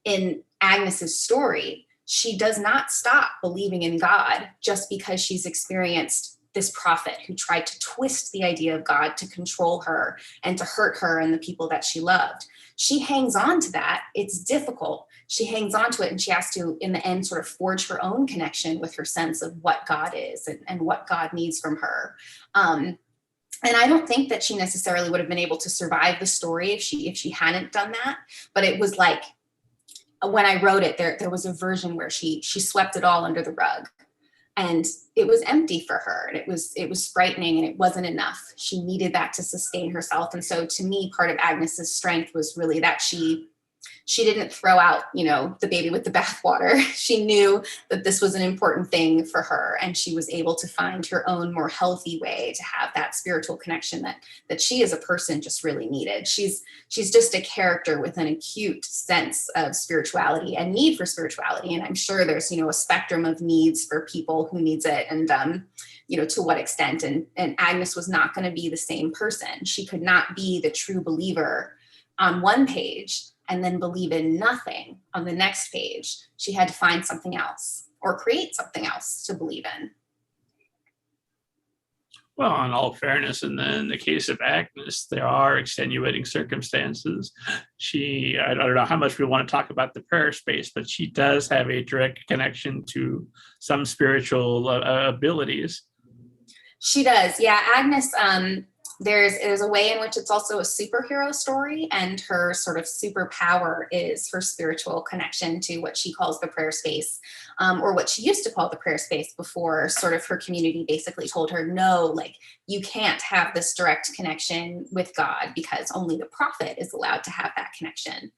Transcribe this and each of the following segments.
in Agnes's story, she does not stop believing in God just because she's experienced this prophet who tried to twist the idea of God to control her and to hurt her and the people that she loved. She hangs on to that. It's difficult. She hangs on to it, and she has to, in the end, sort of forge her own connection with her sense of what God is and what God needs from her. And I don't think that she necessarily would have been able to survive the story if she hadn't done that. But it was like, when I wrote it, there was a version where she swept it all under the rug, and it was empty for her, and it was frightening, and it wasn't enough. She needed that to sustain herself. And so to me, part of Agnes's strength was really that she didn't throw out, the baby with the bathwater. She knew that this was an important thing for her, and she was able to find her own more healthy way to have that spiritual connection that she as a person just really needed. She's just a character with an acute sense of spirituality and need for spirituality. And I'm sure there's, a spectrum of needs for people who needs it, and to what extent. And Agnes was not going to be the same person. She could not be the true believer on one page and then believe in nothing on the next page. She had to find something else or create something else to believe in. Well, in all fairness, in the case of Agnes, there are extenuating circumstances. I don't know how much we want to talk about the prayer space, but she does have a direct connection to some spiritual abilities. She does. Yeah, Agnes, there's a way in which it's also a superhero story, and her sort of superpower is her spiritual connection to what she calls the prayer space, or what she used to call the prayer space before sort of her community basically told her, no, like, you can't have this direct connection with God because only the prophet is allowed to have that connection.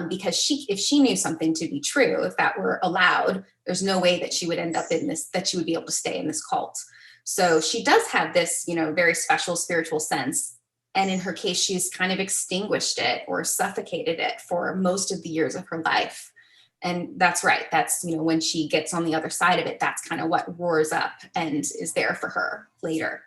Because if she knew something to be true, if that were allowed, there's no way that she would end up in this, that she would be able to stay in this cult. So she does have this, very special spiritual sense. And in her case, she's kind of extinguished it or suffocated it for most of the years of her life. And that's right. That's, when she gets on the other side of it, that's kind of what roars up and is there for her later.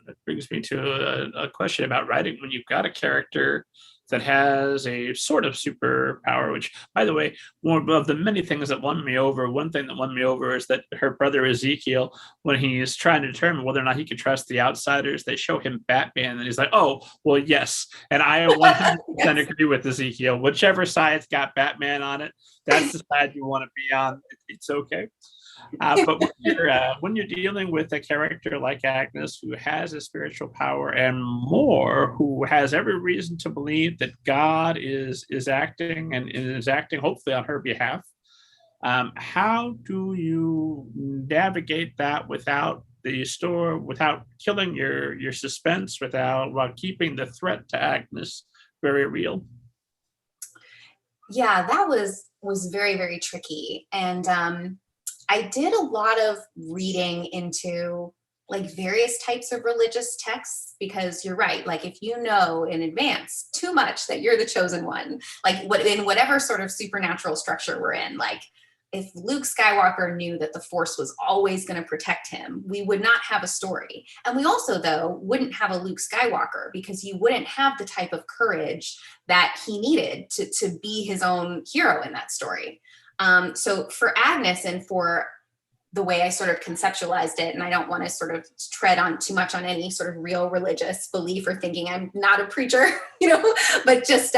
That brings me to a question about writing. When you've got a character that has a sort of superpower, which, by the way, one of the many things that won me over, one thing that won me over is that her brother Ezekiel, when he's trying to determine whether or not he can trust the outsiders, they show him Batman, and he's like, oh, well, yes. And I 100% yes. agree with Ezekiel. Whichever side's got Batman on it, that's the side you want to be on. It's okay. But when you're dealing with a character like Agnes, who has a spiritual power and more, who has every reason to believe that God is acting and is acting hopefully on her behalf, how do you navigate that without killing your suspense, while keeping the threat to Agnes very real? Yeah, that was very, very tricky. And I did a lot of reading into like various types of religious texts, because you're right. Like, if you know in advance too much that you're the chosen one, like in whatever sort of supernatural structure we're in, like if Luke Skywalker knew that the Force was always going to protect him, we would not have a story. And we also, though, wouldn't have a Luke Skywalker, because you wouldn't have the type of courage that he needed to be his own hero in that story. So for Agnes, and for the way I sort of conceptualized it, and I don't want to sort of tread on too much on any sort of real religious belief or thinking, I'm not a preacher, but just,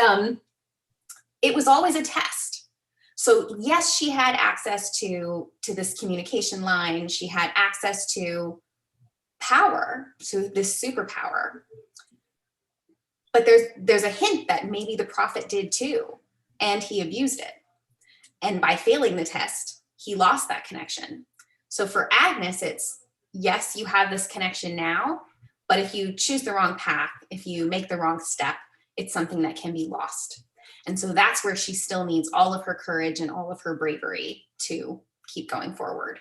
it was always a test. So yes, she had access to this communication line. She had access to power, to this superpower. But there's a hint that maybe the prophet did too, and he abused it. And by failing the test, he lost that connection. So for Agnes, it's, yes, you have this connection now, but if you choose the wrong path, if you make the wrong step, it's something that can be lost. And so that's where she still needs all of her courage and all of her bravery to keep going forward.